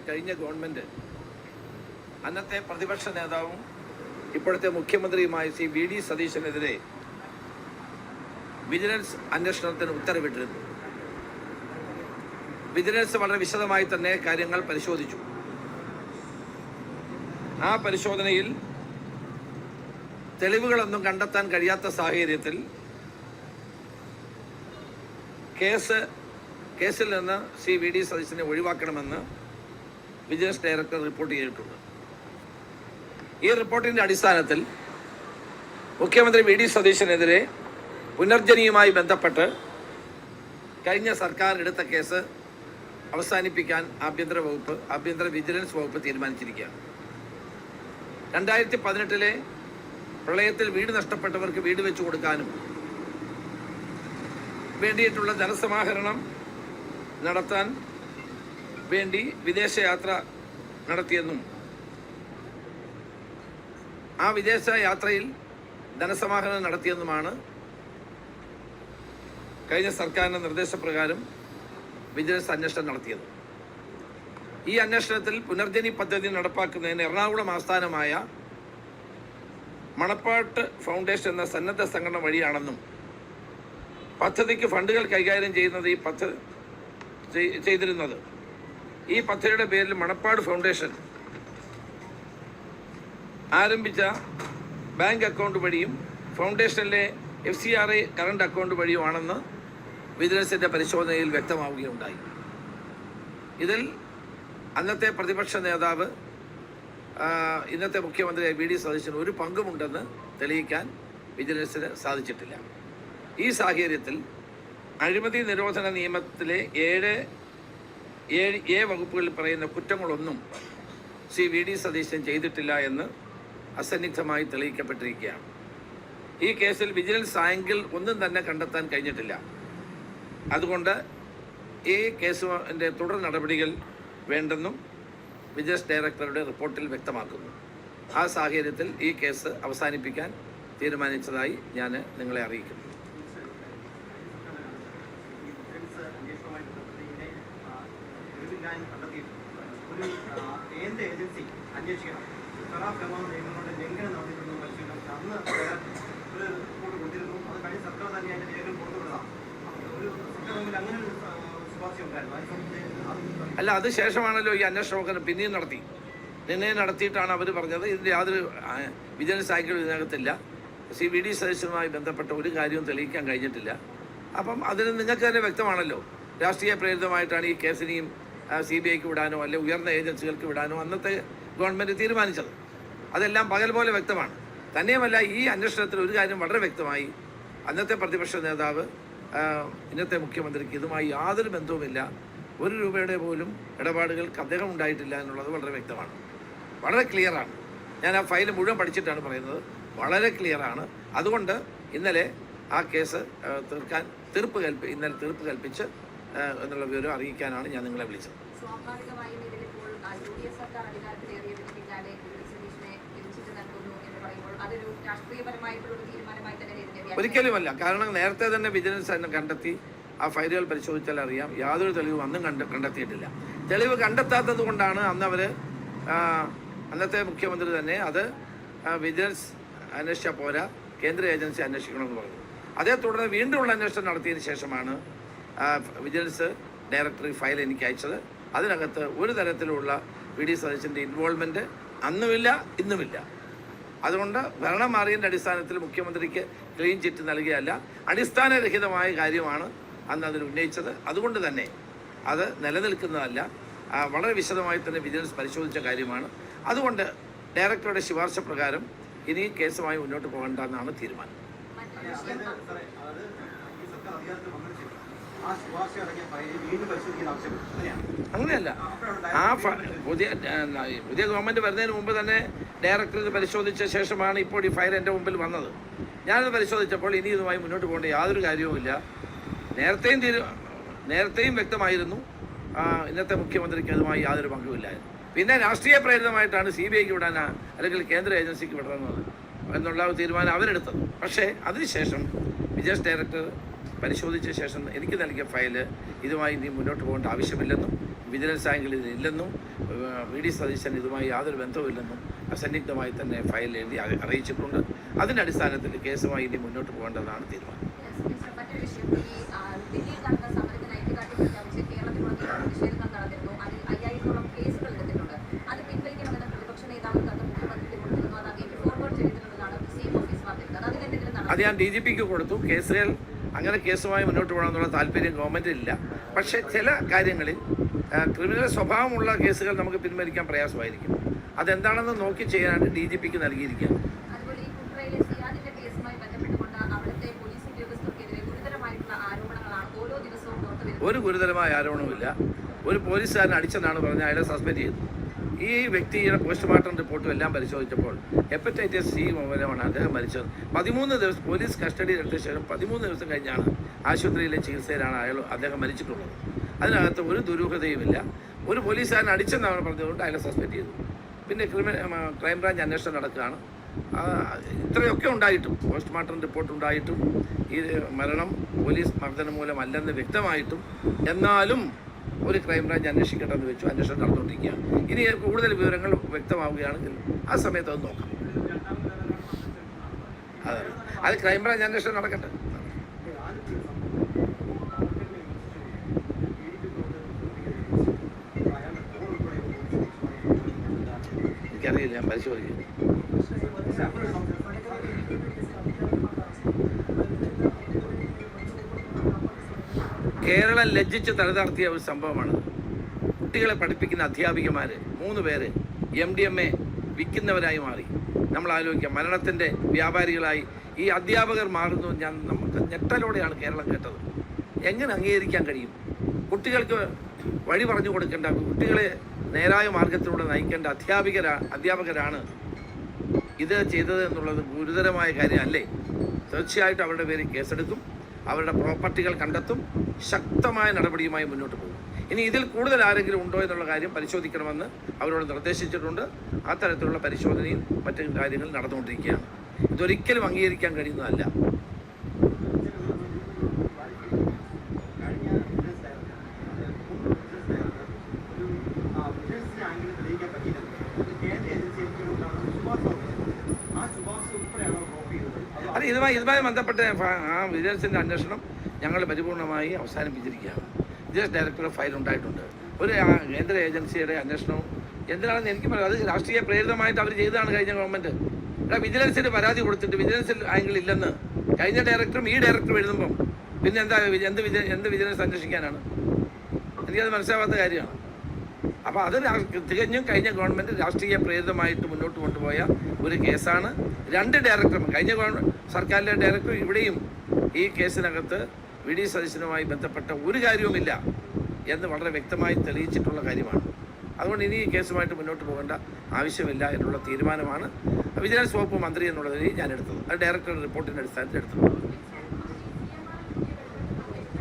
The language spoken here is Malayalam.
കഴിഞ്ഞ ഗവൺമെൻറ് അന്നത്തെ പ്രതിപക്ഷ നേതാവും ഇപ്പോഴത്തെ മുഖ്യമന്ത്രിയുമായ ശ്രീ വി ഡി സതീശനെതിരെ വിജിലൻസ് അന്വേഷണത്തിന് ഉത്തരവിട്ടിരുന്നു. വിജിലൻസ് വളരെ വിശദമായി തന്നെ കാര്യങ്ങൾ പരിശോധിച്ചു. ആ പരിശോധനയിൽ തെളിവുകളൊന്നും കണ്ടെത്താൻ കഴിയാത്ത സാഹചര്യത്തിൽ കേസിൽ നിന്ന് ശ്രീ വി ഡി സതീശനെ ഒഴിവാക്കണമെന്ന് വിജിലൻസ് ഡയറക്ടർ റിപ്പോർട്ട് ചെയ്തിട്ടുണ്ട്. ഈ റിപ്പോർട്ടിൻ്റെ അടിസ്ഥാനത്തിൽ മുഖ്യമന്ത്രി വി ഡി സതീശനെതിരെ പുനർജനിയുമായി ബന്ധപ്പെട്ട് കഴിഞ്ഞ സർക്കാർ എടുത്ത കേസ് അവസാനിപ്പിക്കാൻ ആഭ്യന്തര വിജിലൻസ് വകുപ്പ് തീരുമാനിച്ചിരിക്കുകയാണ്. 2018 പ്രളയത്തിൽ വീട് നഷ്ടപ്പെട്ടവർക്ക് വീട് വെച്ചു കൊടുക്കാനും വേണ്ടിയിട്ടുള്ള ധനസമാഹരണം നടത്താൻ വേണ്ടി വിദേശയാത്ര നടത്തിയെന്നും ആ വിദേശ യാത്രയിൽ ധനസമാഹരണം നടത്തിയെന്നുമാണ് കഴിഞ്ഞ സർക്കാരിൻ്റെ നിർദ്ദേശപ്രകാരം വിജിലൻസ് അന്വേഷണം നടത്തിയത്. ഈ അന്വേഷണത്തിൽ പുനർജനി പദ്ധതി നടപ്പാക്കുന്നതിന് എറണാകുളം ആസ്ഥാനമായ മണപ്പാട്ട് ഫൗണ്ടേഷൻ എന്ന സന്നദ്ധ സംഘടന വഴിയാണെന്നും പദ്ധതിക്ക് ഫണ്ടുകൾ കൈകാര്യം ചെയ്യുന്നത് ഈ പദ്ധതിയുടെ പേരിൽ മണപ്പാട് ഫൗണ്ടേഷൻ ആരംഭിച്ച ബാങ്ക് അക്കൗണ്ട് വഴിയും ഫൗണ്ടേഷനിലെ FCRA കറണ്ട് അക്കൗണ്ട് വഴിയുമാണെന്ന് വിജിലൻസിൻ്റെ പരിശോധനയിൽ വ്യക്തമാവുകയുണ്ടായി. ഇതിൽ അന്നത്തെ പ്രതിപക്ഷ നേതാവ് ഇന്നത്തെ മുഖ്യമന്ത്രി വി ഡി സതീശന് ഒരു പങ്കുമുണ്ടെന്ന് തെളിയിക്കാൻ വിജിലൻസിന് സാധിച്ചിട്ടില്ല. ഈ സാഹചര്യത്തിൽ അഴിമതി നിരോധന നിയമത്തിലെ 7A വകുപ്പുകളിൽ പറയുന്ന കുറ്റങ്ങളൊന്നും ശ്രീ വി ഡി സതീശൻ ചെയ്തിട്ടില്ല എന്ന് അസന്നിഗ്ധമായി തെളിയിക്കപ്പെട്ടിരിക്കുകയാണ്. ഈ കേസിൽ വിജിലൻസ് ആംഗിൾ ഒന്നും തന്നെ കണ്ടെത്താൻ കഴിഞ്ഞിട്ടില്ല. അതുകൊണ്ട് ഈ കേസിൻ്റെ തുടർ നടപടികൾ വേണ്ടെന്നും വിജിലൻസ് ഡയറക്ടറുടെ റിപ്പോർട്ടിൽ വ്യക്തമാക്കുന്നു. ആ സാഹചര്യത്തിൽ ഈ കേസ് അവസാനിപ്പിക്കാൻ തീരുമാനിച്ചതായി ഞാൻ നിങ്ങളെ അറിയിക്കുന്നു. അല്ല, അത് ശേഷമാണല്ലോ ഈ അന്വേഷണമൊക്കെ പിന്നെയും നടത്തിയിട്ടാണ് അവർ പറഞ്ഞത് ഇതിൻ്റെ യാതൊരു വിജിലൻസ് ആംഗിൾ ഇതിനകത്തില്ല. ശ്രീ വി ഡി സതീശനുമായി ബന്ധപ്പെട്ട ഒരു കാര്യവും തെളിയിക്കാൻ കഴിഞ്ഞിട്ടില്ല. അപ്പം അതിന് നിങ്ങൾക്ക് തന്നെ വ്യക്തമാണല്ലോ, രാഷ്ട്രീയ പ്രേരിതമായിട്ടാണ് ഈ കേസിനെയും CBIക്ക് വിടാനോ അല്ലെ ഉയർന്ന ഏജൻസികൾക്ക് വിടാനോ അന്നത്തെ ഗവൺമെൻറ് തീരുമാനിച്ചത്. അതെല്ലാം പകൽ പോലെ വ്യക്തമാണ്. തന്നെയുമല്ല, ഈ അന്വേഷണത്തിൽ ഒരു കാര്യം വളരെ വ്യക്തമായി, അന്നത്തെ പ്രതിപക്ഷ നേതാവ് ഇന്നത്തെ മുഖ്യമന്ത്രിക്ക് ഇതുമായി യാതൊരു ബന്ധവുമില്ല, 1 രൂപയുടെ പോലും ഇടപാടുകൾക്ക് അദ്ദേഹം ഉണ്ടായിട്ടില്ല എന്നുള്ളത് വളരെ വ്യക്തമാണ്, വളരെ ക്ലിയറാണ്. ഞാൻ ആ ഫയൽ മുഴുവൻ പഠിച്ചിട്ടാണ് പറയുന്നത്, വളരെ ക്ലിയറാണ്. അതുകൊണ്ട് ഇന്നലെ ആ കേസ് തീർപ്പ് കൽപ്പിച്ച് എന്നുള്ള വിവരം അറിയിക്കാനാണ് ഞാൻ നിങ്ങളെ വിളിച്ചത്. ഒരിക്കലുമല്ല. കാരണം നേരത്തെ തന്നെ വിജിലൻസ് കണ്ടെത്തി, ആ ഫയലുകൾ പരിശോധിച്ചാൽ അറിയാം, യാതൊരു തെളിവും അന്നും കണ്ടെത്തിയിട്ടില്ല. തെളിവ് കണ്ടെത്താത്തത് കൊണ്ടാണ് അന്നത്തെ മുഖ്യമന്ത്രി തന്നെ അത് വിജിലൻസ് അന്വേഷിച്ചാൽ പോരാ, കേന്ദ്ര ഏജൻസി അന്വേഷിക്കണമെന്ന് പറഞ്ഞു. അതേ തുടർന്ന് വീണ്ടുമുള്ള അന്വേഷണം നടത്തിയതിന് ശേഷമാണ് വിജിലൻസ് ഡയറക്ടർ ഫയൽ എനിക്ക് അയച്ചത്. അതിനകത്ത് ഒരു തരത്തിലുള്ള വി ഡി സതീശൻ്റെ ഇൻവോൾവ്മെൻറ്റ് അന്നുമില്ല, ഇന്നുമില്ല. അതുകൊണ്ട് ഭരണം മാറിയതിൻ്റെ അടിസ്ഥാനത്തിൽ മുഖ്യമന്ത്രിക്ക് ക്ലീൻ ചിറ്റ് നൽകിയല്ല, അടിസ്ഥാനരഹിതമായ കാര്യമാണ് അന്ന് അതിൽ ഉന്നയിച്ചത്. അതുകൊണ്ട് തന്നെ അത് നിലനിൽക്കുന്നതല്ല, വളരെ വിശദമായി തന്നെ വിജിലൻസ് പരിശോധിച്ച കാര്യമാണ്. അതുകൊണ്ട് ഡയറക്ടറുടെ ശുപാർശ പ്രകാരം ഇനി കേസുമായി മുന്നോട്ട് പോകണ്ടെന്നാണ് തീരുമാനം. അങ്ങനെയല്ല, പുതിയ ഗവൺമെൻറ് വരുന്നതിന് മുമ്പ് തന്നെ ഡയറക്ടർ ഇത് പരിശോധിച്ച ശേഷമാണ് ഇപ്പോൾ ഈ ഫയൽ എൻ്റെ മുമ്പിൽ വന്നത്. ഞാനത് പരിശോധിച്ചപ്പോൾ ഇനി ഇതുമായി മുന്നോട്ട് പോകേണ്ട യാതൊരു കാര്യവുമില്ല. നേരത്തെയും വ്യക്തമായിരുന്നു ഇന്നത്തെ മുഖ്യമന്ത്രിക്ക് അതുമായി യാതൊരു പങ്കുമില്ലായിരുന്നു. പിന്നെ രാഷ്ട്രീയ പ്രേരിതമായിട്ടാണ് CBIക്ക് വിടാനാ അല്ലെങ്കിൽ കേന്ദ്ര ഏജൻസിക്ക് വിടണമെന്നത് എന്നുള്ള തീരുമാനം അവരെടുത്തത്. പക്ഷേ അതിനുശേഷം വിജിലൻസ് ഡയറക്ടർ പരിശോധിച്ച ശേഷം എനിക്ക് നൽകിയ ഫയൽ ഇതുമായി ഇനി മുന്നോട്ട് പോകേണ്ട ആവശ്യമില്ലെന്നും വിജിലൻസ് ആംഗിൾ ഇതിലില്ലെന്നും വി ഡി സതീശൻ ഇതുമായി യാതൊരു ബന്ധവുമില്ലെന്നും അസന്നിഗ്ധമായി തന്നെ ഫയൽ എഴുതി അറിയിച്ചിട്ടുണ്ട്. അതിൻ്റെ അടിസ്ഥാനത്തിൽ കേസുമായി ഇനി മുന്നോട്ട് പോകേണ്ടതാണ് തീരുമാനം. അത് ഞാൻ DGPക്ക് കൊടുത്തു. കേസുകൾ അങ്ങനെ കേസുമായി മുന്നോട്ട് പോകണമെന്നുള്ള താല്പര്യം ഗവൺമെൻറ്റിനില്ല. പക്ഷേ ചില കാര്യങ്ങളിൽ ക്രിമിനൽ സ്വഭാവമുള്ള കേസുകൾ നമുക്ക് പിൻവലിക്കാൻ പ്രയാസമായിരിക്കും. അതെന്താണെന്ന് നോക്കി ചെയ്യാനായിട്ട് DGPക്ക് നൽകിയിരിക്കുകയാണ്. ഒരു ഗുരുതരമായ ആരോപണവുമില്ല. ഒരു പോലീസുകാരൻ അടിച്ചെന്നാണ് പറഞ്ഞാൽ അയാളെ സസ്പെൻഡ് ചെയ്തു. ഈ വ്യക്തിയുടെ പോസ്റ്റ്മോർട്ടം റിപ്പോർട്ടും എല്ലാം പരിശോധിച്ചപ്പോൾ ഹെപ്പറ്റൈറ്റിസ് C മൂലമാണ് അദ്ദേഹം മരിച്ചത്. 13 ദിവസം പോലീസ് കസ്റ്റഡിയിൽ എടുത്ത ശേഷം 13 ദിവസം കഴിഞ്ഞാണ് ആശുപത്രിയിലെ ചികിത്സയിലാണ് അദ്ദേഹം മരിച്ചിട്ടുള്ളത്. അതിനകത്ത് ഒരു ദുരൂഹതയുമില്ല. ഒരു പോലീസുകാരൻ അടിച്ചെന്നാണ് പറഞ്ഞതുകൊണ്ട് അയാളെ സസ്പെൻഡ് ചെയ്തു. പിന്നെ ക്രൈംബ്രാഞ്ച് അന്വേഷണം നടക്കുകയാണ്. ഇത്രയൊക്കെ ഉണ്ടായിട്ടും, പോസ്റ്റ്മോർട്ടം റിപ്പോർട്ട് ഉണ്ടായിട്ടും, ഈ മരണം പോലീസ് മർദ്ദനം മൂലമല്ലെന്ന് വ്യക്തമായിട്ടും, എന്നാലും ഒരു ക്രൈംബ്രാഞ്ച് അന്വേഷിക്കട്ടെന്ന് വെച്ചു. അന്വേഷണം നടന്നുകൊണ്ടിരിക്കുകയാണ്. ഇനി കൂടുതൽ വിവരങ്ങൾ വ്യക്തമാവുകയാണെങ്കിൽ ആ സമയത്ത് അത് നോക്കാം. അത് ക്രൈംബ്രാഞ്ച് അന്വേഷണം നടക്കട്ടെ. എനിക്കറിയില്ല, ഞാൻ പരിശോധിക്കും. കേരളം ലജ്ജിച്ച് തലതാർത്തിയ ഒരു സംഭവമാണ്. കുട്ടികളെ പഠിപ്പിക്കുന്ന അധ്യാപികമാർ 3 പേര് MDMA വിൽക്കുന്നവരായി മാറി. നമ്മൾ ആലോചിക്കാം, മരണത്തിൻ്റെ വ്യാപാരികളായി ഈ അധ്യാപകർ മാറുന്നു. നമുക്ക് ഞെട്ടലോടെയാണ് കേരളം കേട്ടത്. എങ്ങനെ അംഗീകരിക്കാൻ കഴിയും? കുട്ടികൾക്ക് വഴി പറഞ്ഞു കൊടുക്കേണ്ട, കുട്ടികളെ നേരായ മാർഗത്തിലൂടെ നയിക്കേണ്ട അധ്യാപകരാണ് ഇത് ചെയ്തത് എന്നുള്ളത് ഗുരുതരമായ കാര്യമല്ലേ? തീർച്ചയായിട്ടും അവരുടെ പേരിൽ കേസെടുക്കും, അവരുടെ പ്രോപ്പർട്ടികൾ കണ്ടെത്തും, ശക്തമായ നടപടിയുമായി മുന്നോട്ട് പോകും. ഇനി ഇതിൽ കൂടുതൽ ആരെങ്കിലും ഉണ്ടോ എന്നുള്ള കാര്യം പരിശോധിക്കണമെന്ന് അവരോട് നിർദ്ദേശിച്ചിട്ടുണ്ട്. അത്തരത്തിലുള്ള പരിശോധനയും മറ്റു കാര്യങ്ങൾ നടന്നുകൊണ്ടിരിക്കുകയാണ്. ഇതൊരിക്കലും അംഗീകരിക്കാൻ കഴിയുന്നതല്ല. അത് ഇതുമായി ബന്ധപ്പെട്ട വിജിലൻസിൻ്റെ അന്വേഷണം ഞങ്ങൾ പരിപൂർണമായി അവസാനിപ്പിച്ചിരിക്കുകയാണ്. വിജിലൻസ് ഡയറക്ടറുടെ ഫയൽ ഉണ്ടായിട്ടുണ്ട്. ഒരു കേന്ദ്ര ഏജൻസിയുടെ അന്വേഷണം എന്തിനാണെന്ന് എനിക്ക് പറയാം. അത് രാഷ്ട്രീയ പ്രേരിതമായിട്ട് അവർ ചെയ്തതാണ് കഴിഞ്ഞ ഗവൺമെൻറ്. വിജിലൻസിന് പരാതി കൊടുത്തിട്ട് വിജിലൻസിൽ ആംഗിൾ ഇല്ലെന്ന് കഴിഞ്ഞ ഡയറക്ടറും ഈ ഡയറക്ടറും എഴുതുമ്പം പിന്നെ എന്ത് വിജിലൻസ് അന്വേഷിക്കാനാണ്? എനിക്കത് മനസ്സിലാവാത്ത കാര്യമാണ്. അപ്പോൾ അത് തികഞ്ഞും കഴിഞ്ഞ ഗവൺമെൻറ് രാഷ്ട്രീയ പ്രേരിതമായിട്ട് മുന്നോട്ട് കൊണ്ടുപോയ ഒരു കേസാണ്. 2 ഡയറക്ടറും, കഴിഞ്ഞ സർക്കാരിലെ ഡയറക്ടർ ഇവിടെയും ഈ കേസിനകത്ത് വി ഡി സതീശനുമായി ബന്ധപ്പെട്ട ഒരു കാര്യവുമില്ല എന്ന് വളരെ വ്യക്തമായി തെളിയിച്ചിട്ടുള്ള കാര്യമാണ്. അതുകൊണ്ട് ഇനി ഈ കേസുമായിട്ട് മുന്നോട്ട് പോകേണ്ട ആവശ്യമില്ല എന്നുള്ള തീരുമാനമാണ് വിജിലൻസ് വകുപ്പ് മന്ത്രി എന്നുള്ളതിൽ ഞാൻ എടുത്തത്. അത് ഡയറക്ടറുടെ റിപ്പോർട്ടിൻ്റെ അടിസ്ഥാനത്തിൽ എടുത്തത്.